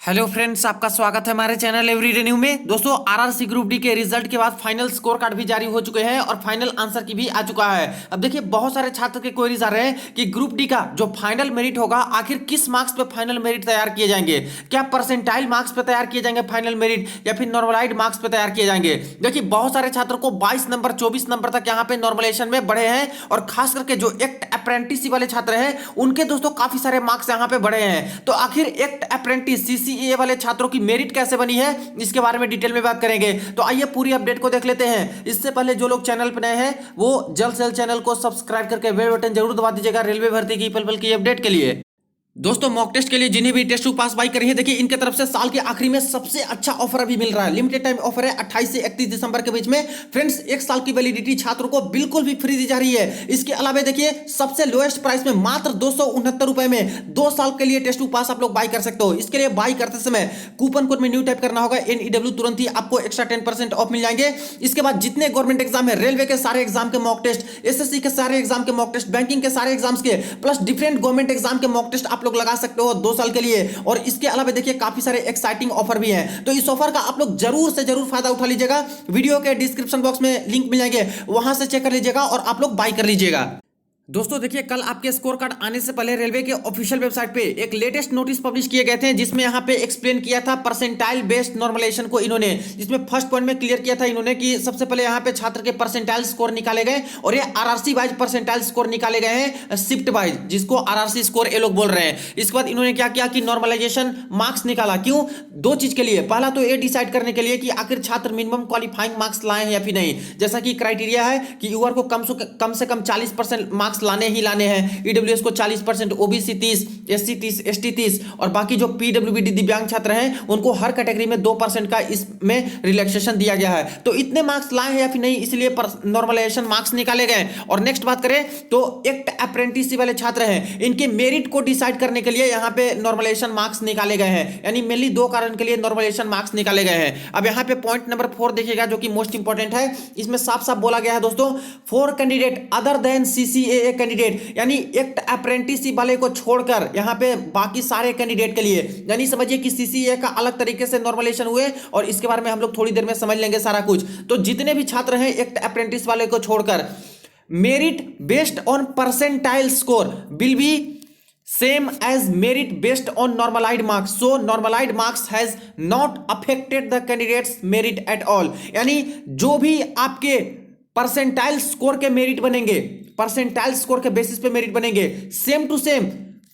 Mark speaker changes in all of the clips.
Speaker 1: Hello friends, आपका स्वागत है हमारे चैनल एवरीडे न्यू में। दोस्तों, आरआरसी ग्रुप डी के रिजल्ट के बाद फाइनल स्कोर कार्ड भी जारी हो चुके हैं और फाइनल आंसर की भी आ चुका है। अब देखिए, बहुत सारे छात्र के क्वेरीज आ रहे हैं कि ग्रुप डी का जो फाइनल मेरिट होगा आखिर किस मार्क्स पे फाइनल मेरिट तैयार किए जाएंगे। क्या परसेंटाइल मार्क्स पे तैयार किए जाएंगे फाइनल मेरिट, या फिर नॉर्मलाइज्ड मार्क्स पे तैयार किए जाएंगे। देखिए, बहुत सारे छात्रों को 22 नंबर 24 नंबर तक यहाँ पे नॉर्मलाइजेशन में बढ़े हैं, और खास करके जो एक्ट अप्रेंटिस वाले छात्र हैं उनके दोस्तों काफी सारे मार्क्स यहाँ पे बढ़े हैं। तो आखिर एक्ट अप्रेंटिस सीसीए वाले छात्रों की मेरिट कैसे बनी है, इसके बारे में डिटेल में बात करेंगे। तो आइए पूरी अपडेट को देख लेते हैं। इससे पहले जो लोग चैनल पर नए हैं वो जल्द से जल्द चैनल को सब्सक्राइब करके बेल बटन जरूर दबा दीजिएगा रेलवे भर्ती की पल पल की अपडेट के लिए। दोस्तों, मॉक टेस्ट के लिए जिन्हें भी टेस्ट पास बाई करी है, देखिए इनके तरफ से साल के आखिरी में सबसे अच्छा ऑफर अभी मिल रहा है। लिमिटेड टाइम ऑफर है 28 से 31 दिसंबर के बीच में। फ्रेंड्स, एक साल की वैलिडिटी छात्रों को बिल्कुल भी फ्री दी जा रही है। इसके अलावा देखिए, सबसे लोएस्ट प्राइस में मात्र 269 रुपए में 2 साल के लिए टेस्ट पास आप लोग बाई कर सकते हो। इसके लिए बाई करते समय कूपन कोड में न्यू टाइप करना होगा NEW, तुरंत ही आपको एक्स्ट्रा 10% ऑफ मिल जाएंगे। इसके बाद जितने गवर्नमेंट एग्जाम है, रेलवे के सारे एग्जाम के मॉक टेस्ट, SSC के सारे एग्जाम के मॉक टेस्ट, बैंकिंग के सारे एग्जाम्स के, प्लस डिफरेंट गवर्नमेंट एग्जाम के मॉक टेस्ट आप लोग लगा सकते हो 2 साल के लिए। और इसके अलावा देखिए काफी सारे एक्साइटिंग ऑफर भी हैं, तो इस ऑफर का आप लोग जरूर से जरूर फायदा उठा लीजिएगा। वीडियो के डिस्क्रिप्शन बॉक्स में लिंक मिल जाएंगे, वहां से चेक कर लीजिएगा और आप लोग बाय कर लीजिएगा। दोस्तों देखिए, कल आपके स्कोर कार्ड आने से पहले रेलवे के ऑफिशियल वेबसाइट पे एक लेटेस्ट नोटिस पब्लिश किए गए थे, जिसमें यहाँ पे एक्सप्लेन किया था परसेंटाइल बेस्ड नॉर्मलाइजेशन को इन्होंने, जिसमें फर्स्ट पॉइंट में क्लियर किया था इन्होंने कि सबसे पहले यहाँ पे छात्र के परसेंटाइल स्कोर निकाले गए, और ये आरआरसी वाइज परसेंटाइल स्कोर निकाले गए हैं, शिफ्ट वाइज, जिसको आरआरसी स्कोर ये लोग बोल रहे हैं। इसके बाद इन्होंने क्या किया कि नॉर्मलाइजेशन मार्क्स निकाला। क्यों? 2 चीज के लिए। पहला तो ये डिसाइड करने के लिए कि आखिर छात्र मिनिमम क्वालिफाइंग मार्क्स लाए हैं या फिर नहीं। जैसा कि क्राइटेरिया है कि यूआर को कम से कम 40% मार्क्स लाने ही लाने हैं, ईडब्ल्यूएस को 40%, ओबीसी 30, एससी 30, एसटी 30, और बाकी जो पीडब्ल्यूबीडी दिव्यांग छात्र हैं उनको हर कैटेगरी में 2% का इसमें रिलैक्सेशन दिया गया है। तो इतने मार्क्स लाए हैं या फिर नहीं, इसलिए नॉर्मलाइजेशन मार्क्स निकाले गए। और नेक्स्ट बात करें तो एक्ट अप्रेंटिस वाले छात्र हैं, इनके मेरिट को डिसाइड करने के लिए यहाँ पे नॉर्मलाइजेशन मार्क्स निकाले गए हैं। यानी मेनली 2 कारण के लिए नॉर्मलाइजेशन मार्क्स निकाले गए हैं। अब यहाँ पे पॉइंट नंबर 4 देखिएगा, जो कि मोस्ट इंपॉर्टेंट है। इसमें साफ साफ बोला गया है दोस्तों, 4 कैंडिडेट अदर देन सीसीएए कैंडिडेट, यानी एक्ट अप्रेंटिसशिप वाले को छोड़कर यहाँ पे बाकी सारे कैंडिडेट के लिए, यानी समझिए कि सीसीए का अलग तरीके से नॉर्मलाइजेशन हुए, और इसके बारे में हम लोग थोड़ी देर में समझ लेंगे सारा कुछ। तो जितने भी छात्र हैं एक्ट अप्रेंटिस वाले को छोड़कर, merit based on percentile score will B same as merit based on normalized marks, so normalized marks has not affected the candidates merit at all। यानी जो भी आपके परसेंटाइल स्कोर के मेरिट बनेंगे, परसेंटाइल स्कोर के बेसिस पे merit बनेंगे, same to same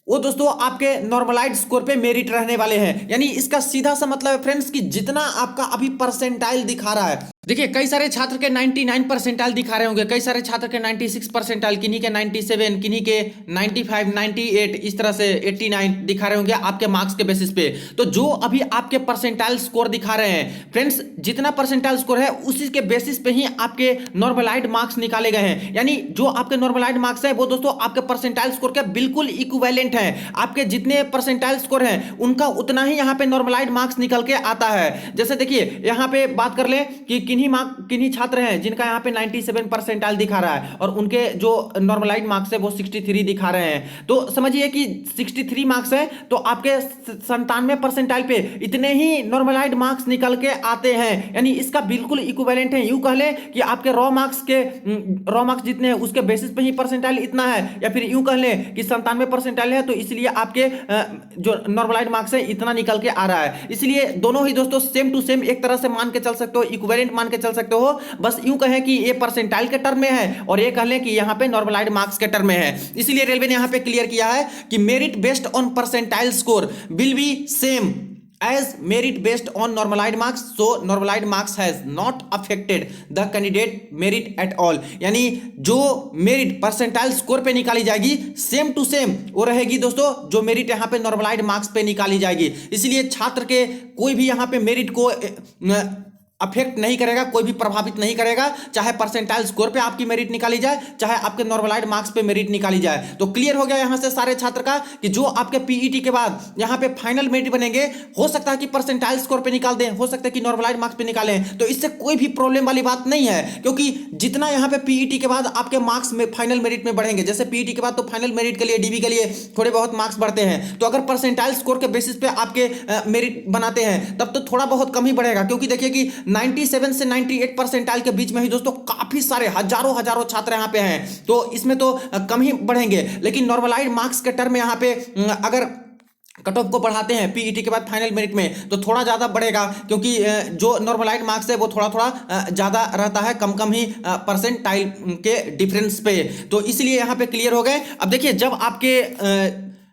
Speaker 1: वो दोस्तों आपके नॉर्मलाइज्ड स्कोर पे मेरिट रहने वाले हैं। यानी इसका सीधा सा मतलब है फ्रेंड्स कि जितना आपका अभी परसेंटाइल दिखा रहा है, देखिए कई सारे छात्र के 99 परसेंटाइल दिखा रहे होंगे, कई सारे छात्र के 96 परसेंटाइल, किन्हीं के 97, किन्हीं के 95, 98, इस तरह से 89 दिखा रहे होंगे आपके मार्क्स के बेसिस पे। तो जो अभी आपके परसेंटाइल स्कोर दिखा रहे हैं फ्रेंड्स, जितना परसेंटाइल स्कोर है उसी के बेसिस पे ही आपके नॉर्मलाइज्ड मार्क्स निकाले गए हैं। यानी जो आपके नॉर्मलाइज्ड मार्क्स है वो दोस्तों आपके परसेंटाइल स्कोर के बिल्कुल इक्विवेलेंट है। आपके जितने परसेंटाइल स्कोर हैं उनका उतना ही यहाँ पे नॉर्मलाइज्ड मार्क्स निकल के आता है। जैसे देखिए यहाँ पे बात कर ले कि किन्हीं छात्र हैं जिनका यहाँ पे 97 परसेंटाइल दिखा रहा है, और उनके जो नॉर्मलाइज्ड मार्क्स है वो 63 दिखा रहे हैं। तो समझिए कि 63 मार्क्स है तो आपके 97 परसेंटाइल पे इतने ही नॉर्मलाइज्ड मार्क्स निकल के आते हैं। यानी इसका बिल्कुल इक्विवेलेंट है। यूं कह ले कि आपके रॉ मार्क्स जितने हैं उसके बेसिस पे ही परसेंटाइल इतना है, या फिर यूं कह ले कि 97 परसेंटाइल है तो इसलिए आपके जो नॉर्मलाइज्ड मार्क्स है इतना निकल के आ रहा है। इसलिए दोनों ही दोस्तों सेम टू सेम एक तरह से मान के चल सकते हो, इक्विवेलेंट मान के चल सकते हो। बस यूं कहें कि ये परसेंटाइल के टर्म में है और ये कह लें कि यहां पे नॉर्मलाइज्ड मार्क्स के टर्म में है। इसलिए रेलवे ने यहां पे क्लियर किया है कि merit based on percentile score will be same as merit based on normalized marks, so normalized marks has not affected the candidate merit at all। यानी जो मेरिट परसेंटाइल स्कोर पे निकाली जाएगी सेम टू सेम वो रहेगी दोस्तों जो merit यहाँ पे नॉर्मलाइज्ड मार्क्स पे निकाली जाएगी। इसलिए छात्र के कोई भी यहाँ पे मेरिट को अफेक्ट नहीं करेगा, कोई भी प्रभावित नहीं करेगा, चाहे परसेंटाइल स्कोर पे आपकी मेरिट निकाली जाए, चाहे आपके नॉर्मलाइज्ड मार्क्स पे मेरिट निकाली जाए। तो क्लियर हो गया यहां से सारे छात्र का कि जो आपके पीईटी के बाद यहां पे फाइनल मेरिट बनेंगे, हो सकता है कि परसेंटाइल स्कोर पे निकाल दें, हो सकता है कि नॉर्मलाइज्ड मार्क्स पे निकालें, तो इससे कोई भी प्रॉब्लम वाली बात नहीं है, क्योंकि जितना यहां पे पीईटी के बाद आपके मार्क्स में फाइनल मेरिट में बढ़ेंगे, जैसे पीईटी के बाद तो फाइनल मेरिट के लिए, डीबी के लिए थोड़े बहुत मार्क्स बढ़ते हैं, तो अगर परसेंटाइल स्कोर के बेसिस पे आपके मेरिट बनाते हैं तब तो थोड़ा बहुत कम ही बढ़ेगा, क्योंकि देखिए कि 97 से 98 परसेंटाइल के बीच में ही दोस्तों काफी सारे हजारों हजारों छात्र यहां पे हैं, तो इसमें तो कम ही बढ़ेंगे। लेकिन नॉर्मलाइज्ड मार्क्स के टर्म में यहां पे अगर कट ऑफ को बढ़ाते हैं पीईटी के बाद फाइनल मेरिट में तो थोड़ा ज्यादा बढ़ेगा, क्योंकि जो नॉर्मलाइज्ड मार्क्स है वो थोड़ा थोड़ा ज्यादा रहता है, कम कम ही परसेंटाइल के डिफरेंस पे, तो इसलिए यहां पे क्लियर हो गए। अब देखिए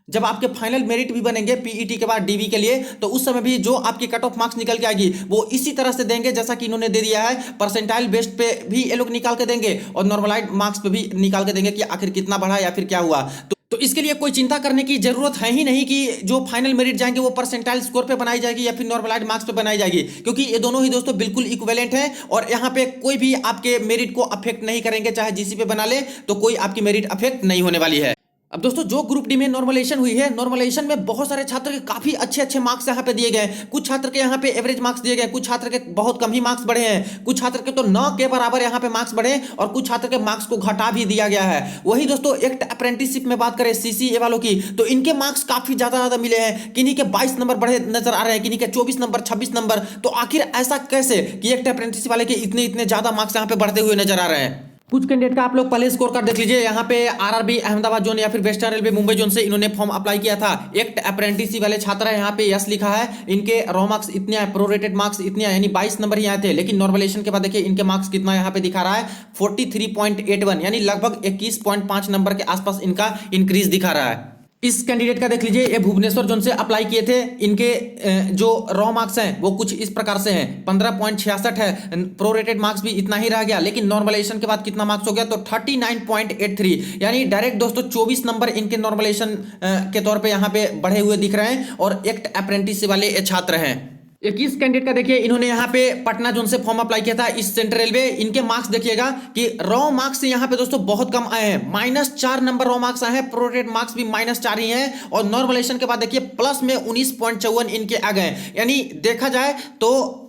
Speaker 1: जब आपके फाइनल मेरिट भी बनेंगे पीईटी के बाद डीबी के लिए, तो उस समय भी जो आपकी कट ऑफ मार्क्स निकल के आएगी वो इसी तरह से देंगे जैसा कि इन्होंने दे दिया है, परसेंटाइल बेस्ड पे भी ये लोग निकाल के देंगे और नॉर्मलाइज्ड मार्क्स पे भी निकाल के देंगे कि आखिर कितना बढ़ा या फिर क्या हुआ। तो इसके लिए कोई चिंता करने की जरूरत है ही नहीं कि जो फाइनल मेरिट जाएंगे वो परसेंटाइल स्कोर पे बनाई जाएगी या फिर नॉर्मलाइज्ड मार्क्स पे बनाई जाएगी, क्योंकि ये दोनों ही दोस्तों बिल्कुल इक्विवेलेंट हैं और यहाँ पे कोई भी आपके मेरिट को अफेक्ट नहीं करेंगे, चाहे जीसी पे बना ले तो कोई आपकी मेरिट अफेक्ट नहीं होने वाली है। अब दोस्तों जो ग्रुप डी में नॉर्मलाइजेशन हुई है, नॉर्मलाइजेशन में बहुत सारे छात्र के काफी अच्छे अच्छे मार्क्स यहाँ पे दिए गए, कुछ छात्र के यहाँ पे एवरेज मार्क्स दिए गए, कुछ छात्र के बहुत कम ही मार्क्स बढ़े हैं, कुछ छात्र के तो 9 के बराबर यहाँ पे मार्क्स बढ़े और कुछ छात्र के मार्क्स को घटा भी दिया गया है। वही दोस्तों एक्ट अप्रेंटिसशिप में बात करें सीसीए वालों की, तो इनके मार्क्स काफी ज्यादा मिले हैं, किन्हीं के 22 नंबर बढ़े नजर आ रहे हैं, किन्हीं के 24 नंबर 26 नंबर। तो आखिर ऐसा कैसे कि एक्ट अप्रेंटिसशिप वाले के इतने ज्यादा मार्क्स यहाँ पे बढ़ते हुए नजर आ रहे हैं। कुछ कैंडिडेट का आप लोग पहले स्कोर कार्ड देख लीजिए, यहाँ पे आरआरबी अहमदाबाद जोन या फिर वेस्टर्न रेलवे मुंबई जोन से इन्होंने फॉर्म अप्लाई किया था। एक्ट अप्रेंटिसशिप वाले छात्र है, यहाँ पे यस लिखा है, इनके रॉ मार्क्स इतने आए, प्रोरेटेड मार्क्स इतने आए, यानी 22 नंबर ही आए थे, लेकिन नॉर्मलाइजेशन के बाद देखिए इनके मार्क्स कितना यहाँ पे दिखा रहा है 43.81, यानी लगभग 21.5 नंबर के आसपास इनका इंक्रीज दिखा रहा है। इस कैंडिडेट का देख लीजिए, ये भुवनेश्वर जोन से अप्लाई किए थे, इनके जो रॉ मार्क्स हैं वो कुछ इस प्रकार से हैं 15.66 है, प्रोरेटेड मार्क्स भी इतना ही रह गया, लेकिन नॉर्मलाइजेशन के बाद कितना मार्क्स हो गया तो 39.83, यानी डायरेक्ट दोस्तों 24 नंबर इनके नॉर्मलाइजेशन के तौर पे यहाँ पे बढ़े हुए दिख रहे हैं और एक्ट अप्रेंटिस वाले छात्र हैं। 21 कैंडिडेट का देखिए, इन्होंने यहाँ पे पटना जोन से फॉर्म अप्लाई किया था इस सेंट्रल रेलवे, इनके मार्क्स देखिएगा कि रॉ मार्क्स यहाँ पे दोस्तों बहुत कम आए हैं, -4 नंबर रॉ मार्क्स आए हैं, प्रोरेटेड मार्क्स भी -4 ही हैं और नॉर्मलाइजेशन के बाद देखिए प्लस में 19.54 इनके आ गए, यानी देखा जाए तो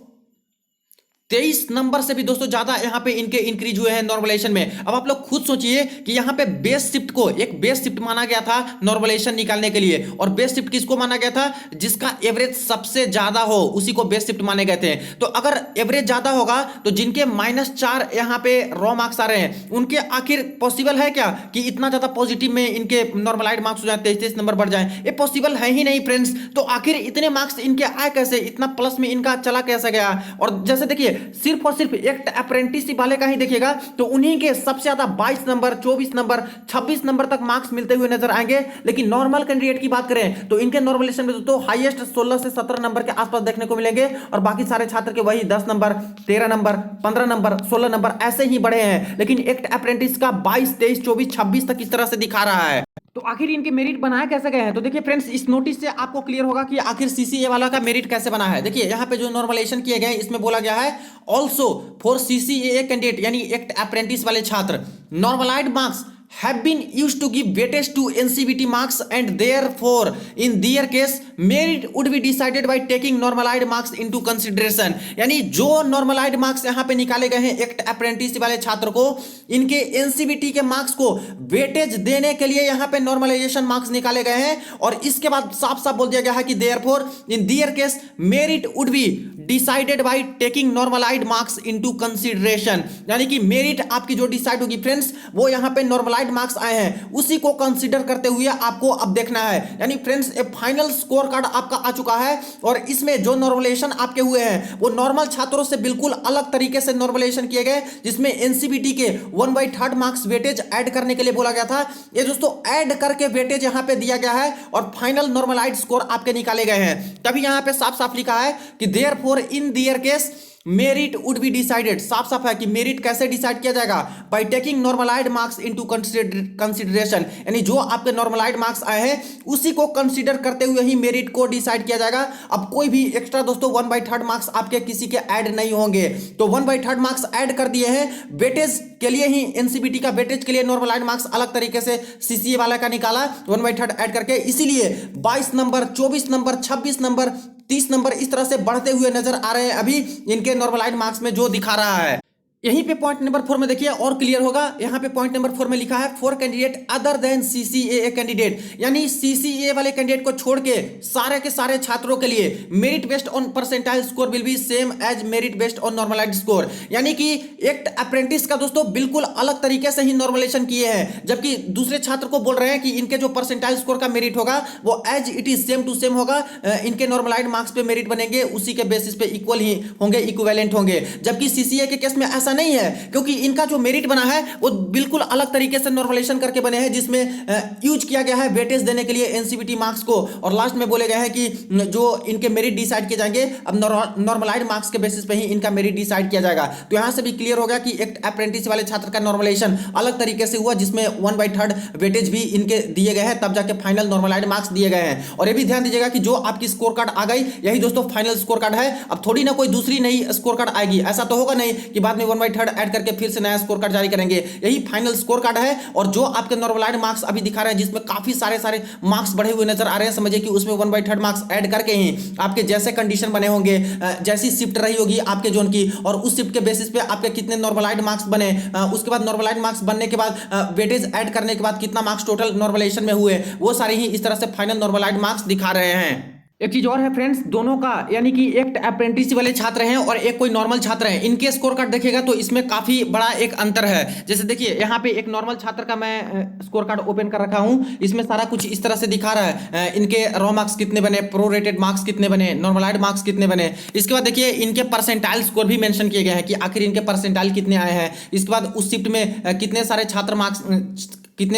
Speaker 1: 23 नंबर से भी दोस्तों ज्यादा यहाँ पे इनके इंक्रीज हुए हैं नॉर्मलाइजेशन में। अब आप लोग खुद सोचिए कि यहाँ पे बेस शिफ्ट को एक बेस शिफ्ट माना गया था नॉर्मलाइजेशन निकालने के लिए, और बेस शिफ्ट किसको माना गया था, जिसका एवरेज सबसे ज्यादा हो उसी को बेस शिफ्ट माने गए थे। तो अगर एवरेज ज्यादा होगा तो जिनके -4 यहाँ पे रॉ मार्क्स आ रहे हैं उनके आखिर पॉसिबल है क्या कि इतना ज्यादा पॉजिटिव में इनके नॉर्मलाइज्ड मार्क्स हो जाए, 23 नंबर बढ़ जाए, ये पॉसिबल है ही नहीं फ्रेंड्स। तो आखिर इतने मार्क्स इनके आए कैसे, इतना प्लस में इनका चला कैसे गया। और जैसे देखिए सिर्फ और सिर्फ एक्ट अप्रेंटिसशिप वाले का ही देखिएगा तो उन्हीं के सबसे ज्यादा 22 नंबर 24 नंबर 26 नंबर तक मार्क्स मिलते हुए नजर आएंगे, लेकिन नॉर्मल कैंडिडेट की बात करें तो इनके नॉर्मलाइजेशन में तो हाईएस्ट 16 से 17 नंबर के आसपास देखने को मिलेंगे और बाकी सारे छात्र के वही 10 नंबर 13 नंबर 15 नंबर 16 नंबर ऐसे ही बढ़े हैं, लेकिन एक्ट अप्रेंटिस का 22 23 24 26 तक इस तरह से दिखा रहा है। तो आखिर इनके मेरिट बनाए कैसे गए हैं, तो देखिए फ्रेंड्स इस नोटिस से आपको क्लियर होगा कि आखिर सीसीए वाला का मेरिट कैसे बना है। देखिए यहाँ पे जो नॉर्मलाइजेशन किए गए इसमें बोला गया है ऑल्सो फॉर सीसीए कैंडिडेट यानी एक्ट अप्रेंटिस वाले छात्र normalised marks have been used to give weightage to NCVT marks and therefore in their case merit would be decided by taking normalized marks into consideration। यानी जो normalized marks यहाँ पे निकाले गए हैं एक्ट अप्रेंटिस वाले छात्र को, इनके NCVT के मार्क्स को वेटेज देने के लिए यहाँ पे नॉर्मलाइजेशन मार्क्स निकाले गए हैं और इसके बाद साफ साफ बोल दिया गया है कि therefore in their case merit would be decided by taking normalized marks into consideration। यानी कि मेरिट आपकी जो डिसाइड होगी फ्रेंड्स वो यहाँ पे नॉर्मलाइज्ड मार्क्स आए हैं उसी को कंसीडर करते हुए आपको अब देखना है। यानी फ्रेंड्स एक फाइनल स्कोर कार्ड आपका आ चुका है और इसमें जो नॉर्मलाइजेशन आपके हुए हैं वो नॉर्मल छात्रों से बिल्कुल अलग तरीके से नॉर्मलाइजेशन किए गए, जिसमें एनसीबीटी के 1/3 मार्क्स वेटेज ऐड करने के लिए बोला गया था। ये दोस्तों ऐड करके वेटेज यहां पे दिया गया है और फाइनल नॉर्मलाइज्ड स्कोर आपके निकाले गए हैं। तभी यहां पे साफ साफ लिखा है कि therefore in their case merit would be decided, साफ साफ है कि मेरिट कैसे डिसाइड किया जाएगा, by taking normalised marks into consideration, यानी जो आपके नॉर्मलाइज्ड मार्क्स आए हैं उसी को कंसीडर करते हुए ही मेरिट को डिसाइड किया जाएगा। अब कोई भी एक्स्ट्रा दोस्तों 1/3 मार्क्स आपके किसी के ऐड नहीं होंगे, तो 1/3 मार्क्स ऐड कर दिए हैं। वेटेज के लिए ही एनसीबीटी का वेटेज के लिए नॉर्मलाइज्ड मार्क्स अलग तरीके से सीसीए वाला का निकाला 1/3 ऐड करके, इसीलिए 22 नंबर, 24 नंबर, 26 नंबर, 30 नंबर इस तरह से बढ़ते हुए नजर आ रहे हैं अभी इनके नॉर्मलाइज्ड मार्क्स में जो दिखा रहा है। यहीं पे पॉइंट नंबर 4 में देखिए और क्लियर होगा, यहां पे पॉइंट नंबर 4 में लिखा है for candidate other than CCA candidate, यानी सीसीए वाले कैंडिडेट को छोड़ के सारे के सारे छात्रों के लिए merit based on percentile score will be same as merit based on normalised score, यानी कि एक्ट अप्रेंटिस का दोस्तों बिल्कुल अलग तरीके से ही नॉर्मलाइजेशन किए हैं, जबकि दूसरे छात्र को बोल रहे हैं कि इनके जो परसेंटाइल स्कोर का मेरिट होगा वो as it is same to same होगा, इनके नॉर्मलाइज्ड मार्क्स पे मेरिट बनेंगे उसी के बेसिस पे इक्वल ही होंगे, इक्विवेलेंट होंगे, जबकि सीसीए के केस में ऐसा नहीं है, क्योंकि इनका जो मेरिट बना है वो बिल्कुल अलग तरीके से नॉर्मलाइजेशन करके बने हैं, जिसमें यूज किया गया है वेटेज देने के लिए एनसीबीटी मार्क्स को, और लास्ट में बोले गए हैं कि जो इनके मेरिट डिसाइड किए जाएंगे अब नॉर्मलाइज्ड मार्क्स के बेसिस पे ही इनका मेरिट डिसाइड किया जाएगा। तो यहां से भी क्लियर हो गया कि एक अप्रेंटिस वाले छात्र का नॉर्मलाइजेशन अलग तरीके से हुआ, जिसमें 1/3 वेटेज भी इनके दिए गए हैं, तब जाके फाइनल नॉर्मलाइज्ड मार्क्स दिए गए हैं। और ये भी ध्यान दीजिएगा कि जो आपकी स्कोर कार्ड आ गई यही दोस्तों फाइनल स्कोर कार्ड है, अब थोड़ी ना कोई दूसरी नई स्कोर कार्ड आएगी, ऐसा तो होगा नहीं कि बाद में 1/3 ऐड करके फिर से नया स्कोर कार्ड जारी करेंगे, यही फाइनल स्कोर कार्ड है। और जो आपके नॉर्मलाइज्ड मार्क्स अभी दिखा रहे हैं जिसमें काफी सारे मार्क्स बढ़े हुए नजर आ रहे हैं, समझिए कि उसमें 1/3 मार्क्स ऐड करके ही आपके जैसे कंडीशन बने होंगे, जैसी शिफ्ट रही होगी आपके जोन की, और उस शिफ्ट के बेसिस पे आपके कितने नॉर्मलाइज्ड मार्क्स बने, उसके बाद नॉर्मलाइज्ड मार्क्स बनने के बाद वेटेज ऐड करने के बाद कितना मार्क्स टोटल नॉर्मलाइजेशन में हुए, वो सारे ही इस तरह से फाइनल नॉर्मलाइज्ड मार्क्स दिखा रहे हैं। एक चीज और है फ्रेंड्स, दोनों का यानी कि एक अप्रेंटिस वाले छात्र हैं और एक कोई नॉर्मल छात्र हैं, इनके स्कोर कार्ड देखिएगा तो इसमें काफी बड़ा एक अंतर है। जैसे देखिए यहाँ पे एक नॉर्मल छात्र का मैं स्कोर कार्ड ओपन कर रखा हूं, इसमें सारा कुछ इस तरह से दिखा रहा है, इनके रॉ मार्क्स कितने बने, प्रोरेटेड मार्क्स कितने बने, नॉर्मलाइज्ड मार्क्स कितने बने, इसके बाद देखिए इनके परसेंटाइल स्कोर भी मेंशन किए गए हैं कि आखिर इनके परसेंटाइल कितने आए हैं, इसके बाद उस शिफ्ट में कितने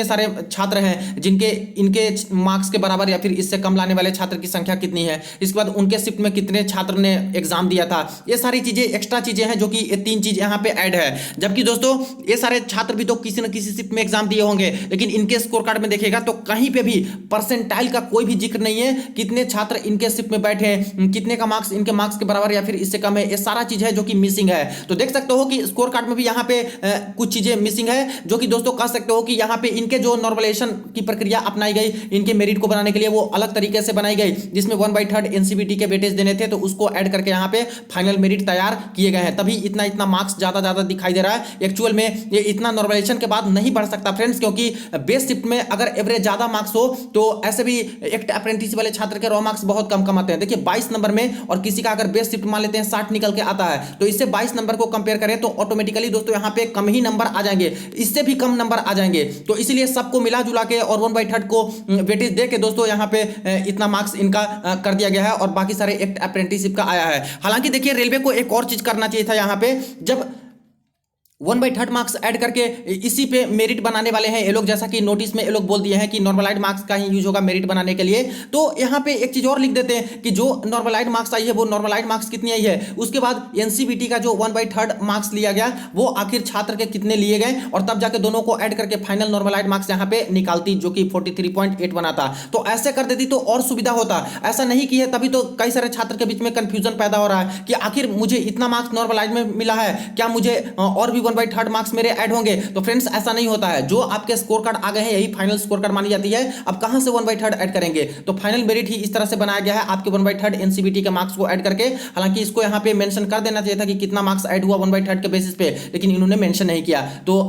Speaker 1: सारे छात्र हैं जिनके इनके मार्क्स के बराबर या फिर इससे कम लाने वाले छात्र की संख्या कितनी है, इसके बाद उनके शिफ्ट में कितने छात्र ने एग्जाम दिया था, ये सारी चीजें एक्स्ट्रा चीजें हैं जो कि ये 3 चीज यहाँ पे ऐड है। जबकि दोस्तों ये सारे छात्र भी तो किसी न किसी शिफ्ट में एग्जाम दिए होंगे, लेकिन इनके स्कोर कार्ड में देखिएगा तो कहीं पे भी परसेंटाइल का कोई भी जिक्र नहीं है, कितने छात्र इनके शिफ्ट में बैठे हैं, कितने का मार्क्स इनके मार्क्स के बराबर या फिर इससे कम है, ये सारा चीज है जो कि मिसिंग है। तो देख सकते हो कि स्कोर कार्ड में भी यहाँ पे कुछ चीजें मिसिंग है, जो कि दोस्तों कह सकते हो कि यहाँ पे इनके जो नॉर्मलाइजेशन की प्रक्रिया अपनाई गई इनके मेरिट को बनाने के लिए वो अलग तरीके से बनाई गई, जिसमें 1/3 एनसीबीटी के वेटेज देने थे तो उसको ऐड करके यहाँ पे फाइनल मेरिट तैयार किए गए हैं, तभी इतना मार्क्स ज्यादा दिखाई दे रहा है। एक्चुअल में ये इतना नॉर्मलाइजेशन के बाद नहीं बढ़ सकता फ्रेंड्स, क्योंकि बेस शिफ्ट में अगर एवरेज ज्यादा मार्क्स हो तो ऐसे भी एक अप्रेंटिस वाले छात्र के रॉ मार्क्स बहुत कम आते हैं। देखिए 22 नंबर में और किसी का अगर बेस शिफ्ट मान लेते हैं 60 निकल के आता है, तो इससे 22 नंबर को कंपेयर करें तो ऑटोमेटिकली दोस्तों यहाँ पे कम ही नंबर आ जाएंगे, इससे भी कम नंबर आ जाएंगे। तो इसलिए सबको मिला जुला के और 1/3 को वेटेज दे के दोस्तों यहाँ पे इतना मार्क्स इनका कर दिया गया है और बाकी सारे एक अप्रेंटिसशिप का आया है। हालांकि देखिए रेलवे को एक और चीज करना चाहिए था, यहाँ पे जब 1/3 मार्क्स ऐड करके इसी पे मेरिट बनाने वाले हैं ये लोग, जैसा कि नोटिस में ये लोग बोल दिए हैं कि नॉर्मलाइज्ड मार्क्स का ही यूज होगा मेरिट बनाने के लिए, तो यहाँ पे एक चीज और लिख देते हैं कि जो नॉर्मलाइज्ड मार्क्स आई है वो नॉर्मलाइज्ड मार्क्स कितनी आई है, उसके बाद एनसीबीटी का जो 1/3 मार्क्स लिया गया वो आखिर छात्र के कितने लिए गए, और तब जाके दोनों को ऐड करके फाइनल नॉर्मलाइज्ड मार्क्स यहाँ पे निकालती, जो कि 43.8 बनाता। तो ऐसे कर देती तो और सुविधा होता, ऐसा नहीं की है, तभी तो कई सारे छात्र के बीच में कंफ्यूजन पैदा हो रहा है कि आखिर मुझे इतना मार्क्स नॉर्मलाइज्ड में मिला है, क्या मुझे और भी 1/3 मार्क्स मेरे ऐड होंगे। तो फ्रेंड्स ऐसा नहीं होता है, जो आपके स्कोर कार्ड आ गए हैं यही फाइनल स्कोर कार्ड मानी जाती है। अब कहां से 1/3 ऐड करेंगे, तो फाइनल मेरिट ही इस तरह से बनाया गया है आपके 1/3 एनसीबीटी के मार्क्स को ऐड करके। हालांकि इसको यहां पे मेंशन कर देना चाहिए था कि कितना मार्क्स ऐड हुआ 1/3 के बेसिस पे, लेकिन इन्होंने मेंशन नहीं किया। तो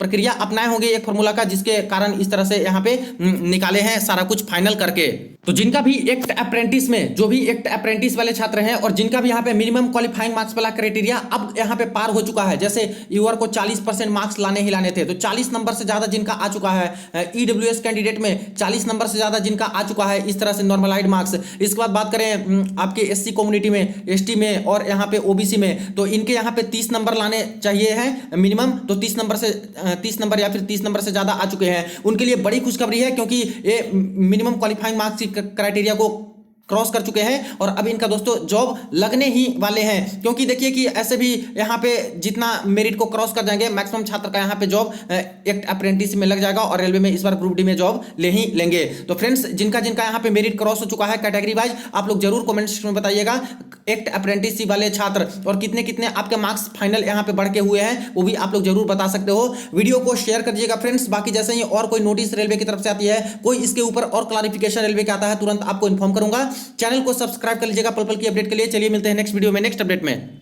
Speaker 1: प्रक्रिया अपनाए होंगे एक फॉर्मूला का, जिसके कारण इस तरह से यहाँ पे निकाले हैं सारा कुछ फाइनल करके। तो जिनका भी एक्ट अप्रेंटिस में जो भी एक्ट अप्रेंटिस वाले छात्र हैं और जिनका भी यहाँ पे मिनिमम क्वालिफाइंग मार्क्स वाला क्राइटेरिया अब यहाँ पे पार हो चुका है, जैसे यूआर को 40% मार्क्स लाने ही लाने थे, तो 40 नंबर से ज्यादा जिनका आ चुका है, ईडब्ल्यूएस कैंडिडेट में 40 नंबर से ज्यादा जिनका आ चुका है इस तरह से नॉर्मलाइज्ड मार्क्स। इसके बाद बात करें आपके एससी कम्युनिटी में, एसटी में और यहाँ पे ओबीसी में, तो इनके यहाँ पे 30 नंबर लाने चाहिए हैं मिनिमम, तो 30 नंबर या फिर 30 नंबर से ज्यादा आ चुके हैं, उनके लिए बड़ी खुशखबरी है, क्योंकि ये मिनिमम क्वालिफाइंग मार्क्स क्राइटेरिया को क्रॉस कर चुके हैं और अब इनका दोस्तों जॉब लगने ही वाले हैं, क्योंकि देखिए कि ऐसे भी यहाँ पे जितना मेरिट को क्रॉस कर जाएंगे मैक्सिमम छात्र का यहाँ पे जॉब एक अप्रेंटिस में लग जाएगा और रेलवे में इस बार ग्रुप डी में जॉब ले ही लेंगे। तो फ्रेंड्स जिनका जिनका यहाँ पे मेरिट क्रॉस हो चुका है कैटेगरी वाइज, आप लोग जरूर कमेंट सेक्शन में बताइएगा एक्ट अप्रेंटिसशिप वाले छात्र और कितने कितने आपके मार्क्स फाइनल यहाँ पे बढ़ के हुए हैं वो भी आप लोग जरूर बता सकते हो। वीडियो को शेयर कर दीजिएगा फ्रेंड्स। बाकी जैसे ही और कोई नोटिस रेलवे की तरफ से आती है, कोई इसके ऊपर और क्लैरिफिकेशन रेलवे का आता है, तुरंत आपको इन्फॉर्म करूंगा। चैनल को सब्सक्राइब कर लीजिएगा पल पल की अपडेट के लिए। चलिए मिलते हैं नेक्स्ट वीडियो में नेक्स्ट अपडेट में।